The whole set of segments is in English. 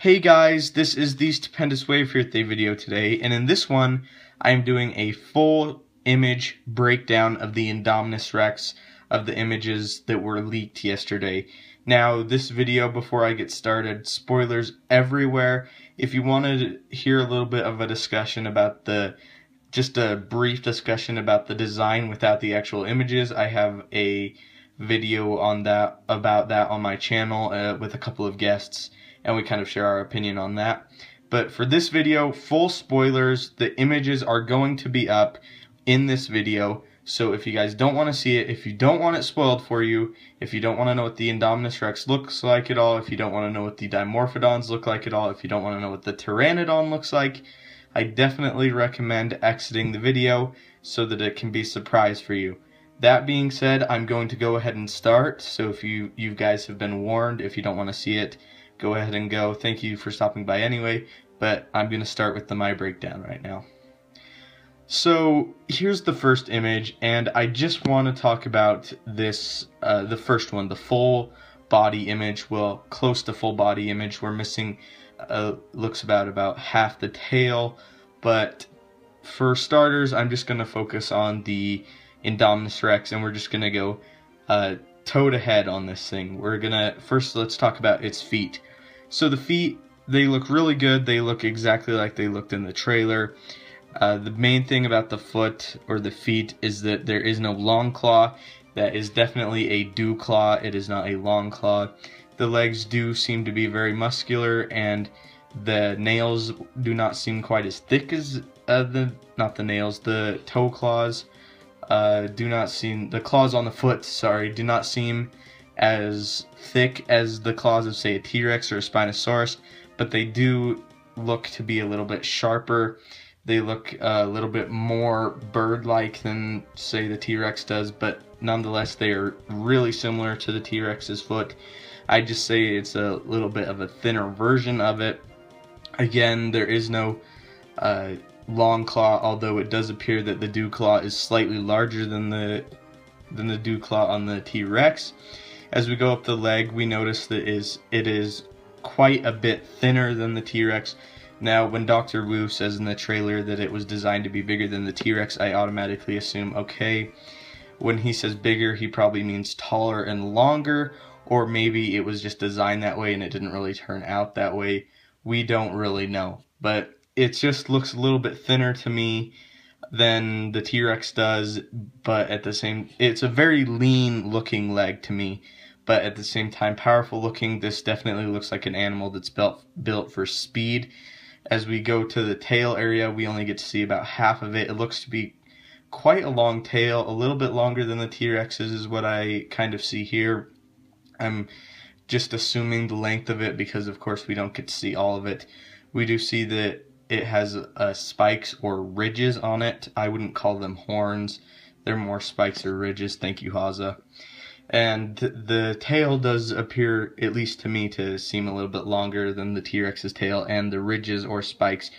Hey guys, this is the Stupendous Wave here with a video today, and in this one, I am doing a full image breakdown of the Indominus Rex of the images that were leaked yesterday. Now, this video, before I get started, spoilers everywhere. If you want to hear a little bit of a discussion about just a brief discussion about the design without the actual images, I have a video on that about that on my channel with a couple of guests, and we kind of share our opinion on that. But for this video, full spoilers, the images are going to be up in this video. So if you guys don't want to see it, if you don't want it spoiled for you, if you don't want to know what the Indominus Rex looks like at all, if you don't want to know what the Dimorphodons look like at all, if you don't want to know what the Pteranodon looks like, I definitely recommend exiting the video so that it can be a surprise for you. That being said, I'm going to go ahead and start. So if you guys have been warned, if you don't want to see it, go ahead and go. Thank you for stopping by anyway, but I'm going to start with my breakdown right now. So here's the first image, and I just want to talk about this, the first one, the full body image. Well, close to full body image. We're missing, looks about half the tail, but for starters, I'm just going to focus on the Indominus Rex, and we're just going to go toe to head on this thing. We're gonna first, let's talk about its feet. So the feet, they look really good. They look exactly like they looked in the trailer. The main thing about the foot or the feet is that there is no long claw. That is definitely a dew claw. It is not a long claw. The legs do seem to be very muscular, and the nails do not seem quite as thick as the toe claws. The claws on the foot, do not seem as thick as the claws of, say, a T-Rex or a Spinosaurus, but they do look to be a little bit sharper. They look a little bit more bird-like than, say, the T-Rex does, but nonetheless, they are really similar to the T-Rex's foot. I just say it's a little bit of a thinner version of it. Again, there is no long claw, although it does appear that the dew claw is slightly larger than the dew claw on the T-Rex. As we go up the leg, we notice that it is quite a bit thinner than the T-Rex. Now, when Dr. Wu says in the trailer that it was designed to be bigger than the T-Rex, I automatically assume, okay, when he says bigger, he probably means taller and longer, or maybe it was just designed that way and it didn't really turn out that way. We don't really know, but it just looks a little bit thinner to me than the T-Rex does, but at the same, it's a very lean looking leg to me, but at the same time powerful looking. This definitely looks like an animal that's built for speed. As we go to the tail area, we only get to see about half of it. It looks to be quite a long tail, a little bit longer than the T-Rex's is what I kind of see here. I'm just assuming the length of it because of course we don't get to see all of it. We do see that it has spikes or ridges on it. I wouldn't call them horns. They're more spikes or ridges. Thank you, Haza. And the tail does appear, at least to me, to seem a little bit longer than the T-Rex's tail, and the ridges or spikes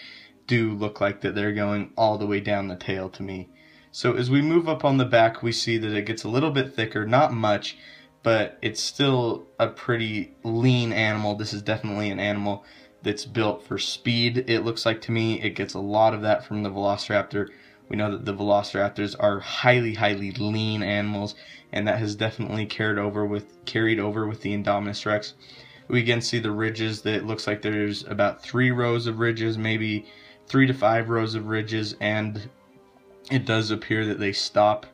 do look like that they're going all the way down the tail to me. So as we move up on the back, we see that it gets a little bit thicker, not much, but it's still a pretty lean animal. This is definitely an animal that's built for speed, it looks like to me. It gets a lot of that from the Velociraptor. We know that the Velociraptors are highly lean animals, and that has definitely carried over with the Indominus Rex. We again see the ridges. That it looks like there's about 3 rows of ridges, maybe 3 to 5 rows of ridges, and it does appear that they stop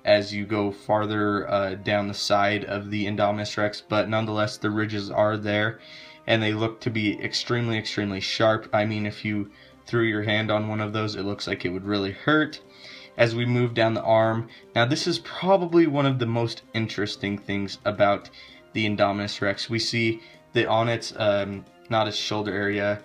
as you go farther down the side of the Indominus Rex, but nonetheless the ridges are there, and they look to be extremely sharp. I mean, if you threw your hand on one of those, it looks like it would really hurt. As we move down the arm, now this is probably one of the most interesting things about the Indominus Rex. We see that on its, not its shoulder area,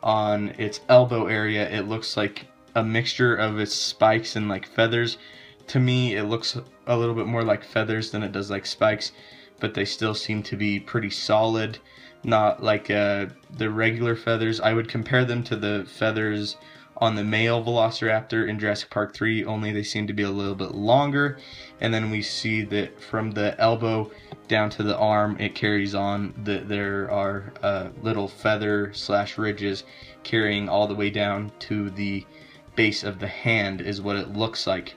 on its elbow area, it looks like a mixture of its spikes and like feathers. To me, it looks a little bit more like feathers than it does like spikes, but they still seem to be pretty solid. Not like the regular feathers. I would compare them to the feathers on the male Velociraptor in Jurassic Park 3, only they seem to be a little bit longer. And then we see that from the elbow down to the arm, it carries on. There are little feather slash ridges carrying all the way down to the base of the hand is what it looks like.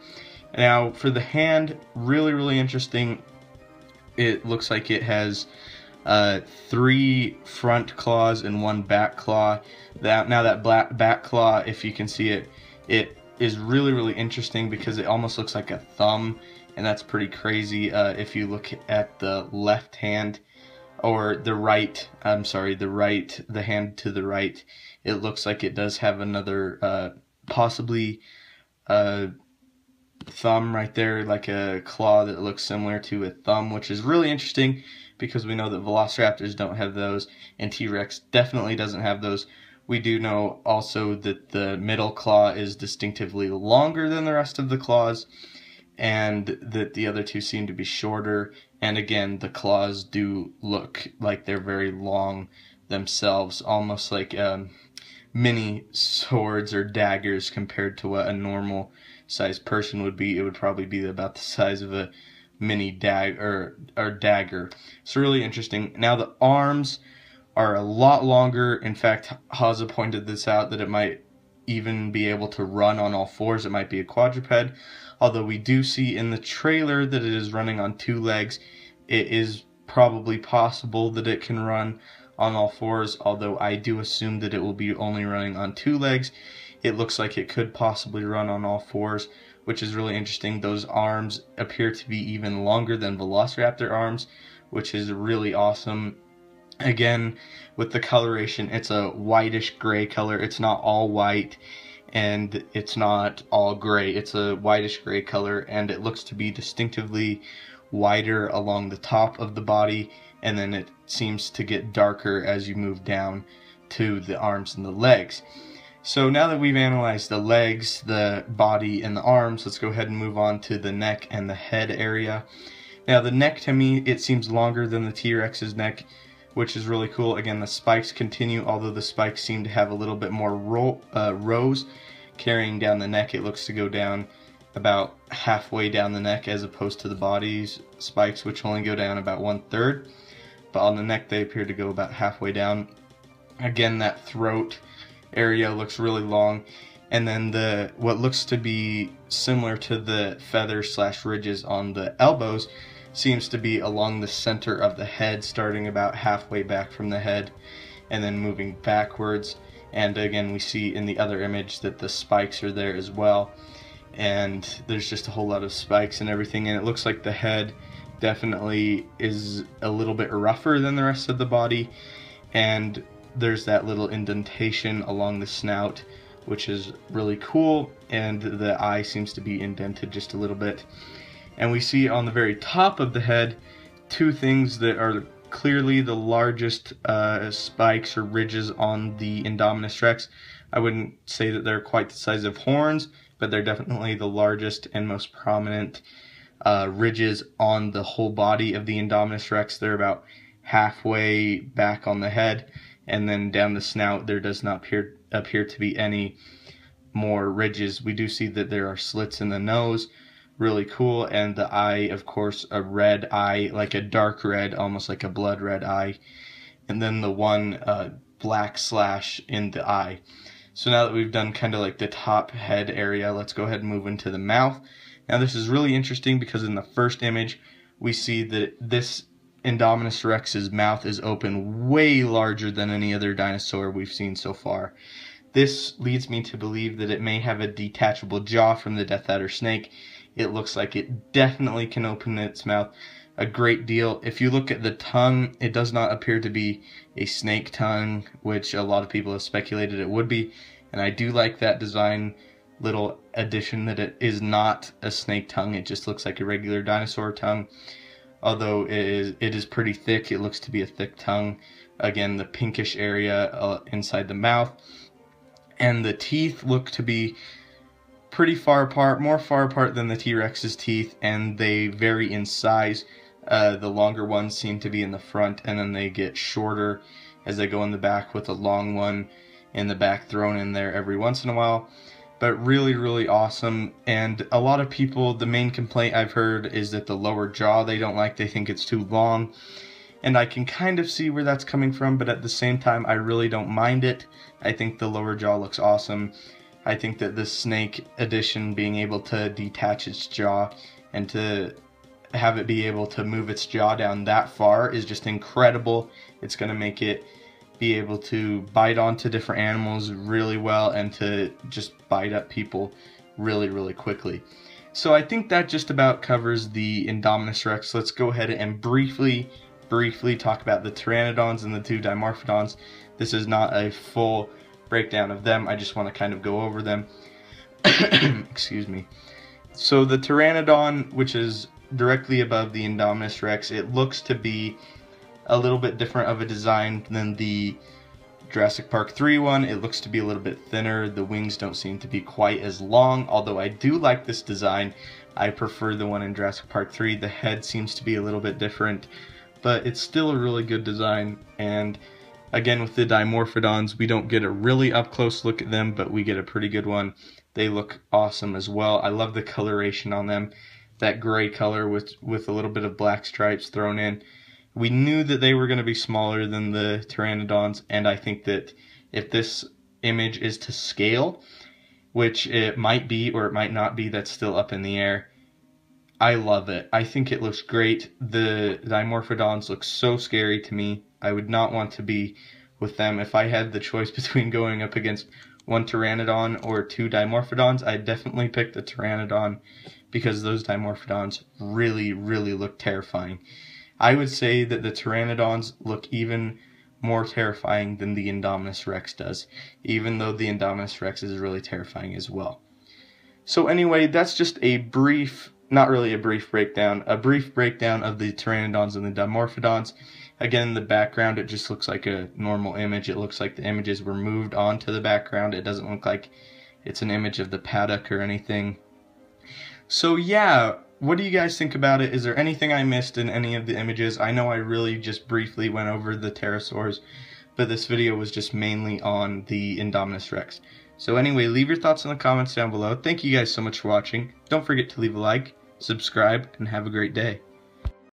Now for the hand, really interesting. It looks like it has 3 front claws and 1 back claw. Now that back claw, if you can see it, it is really interesting because it almost looks like a thumb, and that's pretty crazy. If you look at the left hand, or the right, the hand to the right, it looks like it does have another possibly thumb right there, like a claw that looks similar to a thumb, which is really interesting because we know that velociraptors don't have those, and T-Rex definitely doesn't have those. We do know also that the middle claw is distinctively longer than the rest of the claws, and that the other two seem to be shorter, and again the claws do look like they're very long themselves, almost like mini swords or daggers compared to what a normal sized person would be. It would probably be about the size of a mini dagger. It's really interesting. Now the arms are a lot longer. In fact, Haza pointed this out, that it might even be able to run on all fours. It might be a quadruped, although we do see in the trailer that it is running on 2 legs. It is probably possible that it can run on all fours, although I do assume that it will be only running on 2 legs. It looks like it could possibly run on all fours, which is really interesting. Those arms appear to be even longer than velociraptor arms, which is really awesome. Again, with the coloration, it's a whitish gray color. It's not all white and it's not all gray. It's a whitish gray color, and it looks to be distinctively wider along the top of the body, and then it seems to get darker as you move down to the arms and the legs. So now that we've analyzed the legs, the body, and the arms, let's go ahead and move on to the neck and the head area. Now the neck, to me, it seems longer than the T-Rex's neck, which is really cool. Again, the spikes continue, although the spikes seem to have a little bit more rows carrying down the neck. It looks to go down about halfway down the neck, as opposed to the body's spikes, which only go down about 1/3. But on the neck, they appear to go about halfway down. Again, that throat area looks really long, and then what looks to be similar to the feather slash ridges on the elbows seems to be along the center of the head, starting about halfway back from the head and then moving backwards. And again, we see in the other image that the spikes are there as well, and there's just a whole lot of spikes and everything, and it looks like the head definitely is a little bit rougher than the rest of the body, and there's that little indentation along the snout, which is really cool, and the eye seems to be indented just a little bit. And we see on the very top of the head 2 things that are clearly the largest spikes or ridges on the Indominus Rex. I wouldn't say that they're quite the size of horns, but they're definitely the largest and most prominent ridges on the whole body of the Indominus Rex. They're about halfway back on the head, and then down the snout there does not appear to be any more ridges. We do see that there are slits in the nose, really cool, and the eye, of course, a red eye, like a dark red, almost like a blood red eye, and then the one black slash in the eye. So now that we've done kind of like the top head area, let's go ahead and move into the mouth. Now this is really interesting because in the first image we see that this Indominus Rex's mouth is open, way larger than any other dinosaur we've seen so far. This leads me to believe that it may have a detachable jaw from the Death Adder snake. It looks like it definitely can open its mouth a great deal. If you look at the tongue, it does not appear to be a snake tongue, which a lot of people have speculated it would be, and I do like that design little addition that it is not a snake tongue. It just looks like a regular dinosaur tongue, although it is pretty thick. It looks to be a thick tongue. Again, the pinkish area inside the mouth, and the teeth look to be pretty far apart, more far apart than the T-Rex's teeth, and they vary in size. The longer ones seem to be in the front, and then they get shorter as they go in the back, with a long one in the back thrown in there every once in a while. but really awesome. And a lot of people, the main complaint I've heard is that the lower jaw they don't like. They think it's too long, and I can kind of see where that's coming from, but at the same time I really don't mind it. I think the lower jaw looks awesome. I think that the snake edition, being able to detach its jaw and to have it be able to move its jaw down that far is just incredible. It's going to make it be able to bite onto different animals really well and to just bite up people really quickly. So I think that just about covers the Indominus Rex. Let's go ahead and briefly talk about the Pteranodons and the two Dimorphodons. This is not a full breakdown of them. I just want to kind of go over them. Excuse me. So the Pteranodon, which is directly above the Indominus Rex, it looks to be a little bit different of a design than the Jurassic Park 3 one. It looks to be a little bit thinner. The wings don't seem to be quite as long, although I do like this design. I prefer the one in Jurassic Park 3. The head seems to be a little bit different, but it's still a really good design. And again, with the Dimorphodons, we don't get a really up close look at them, but we get a pretty good one. They look awesome as well. I love the coloration on them, that gray color with a little bit of black stripes thrown in. We knew that they were going to be smaller than the Pteranodons, and I think that if this image is to scale, which it might be or it might not be, that's still up in the air, I love it. I think it looks great. The Dimorphodons look so scary to me. I would not want to be with them. If I had the choice between going up against one Pteranodon or two Dimorphodons, I'd definitely pick the Pteranodon because those Dimorphodons really look terrifying. I would say that the Pteranodons look even more terrifying than the Indominus Rex does, even though the Indominus Rex is really terrifying as well. So anyway, that's just a brief, not really a brief breakdown, a brief breakdown of the Pteranodons and the Dimorphodons. Again, in the background, it just looks like a normal image. It looks like the images were moved onto the background. It doesn't look like it's an image of the paddock or anything. So yeah, what do you guys think about it? Is there anything I missed in any of the images? I know I really just briefly went over the pterosaurs, but this video was just mainly on the Indominus Rex. So anyway, leave your thoughts in the comments down below. Thank you guys so much for watching. Don't forget to leave a like, subscribe, and have a great day.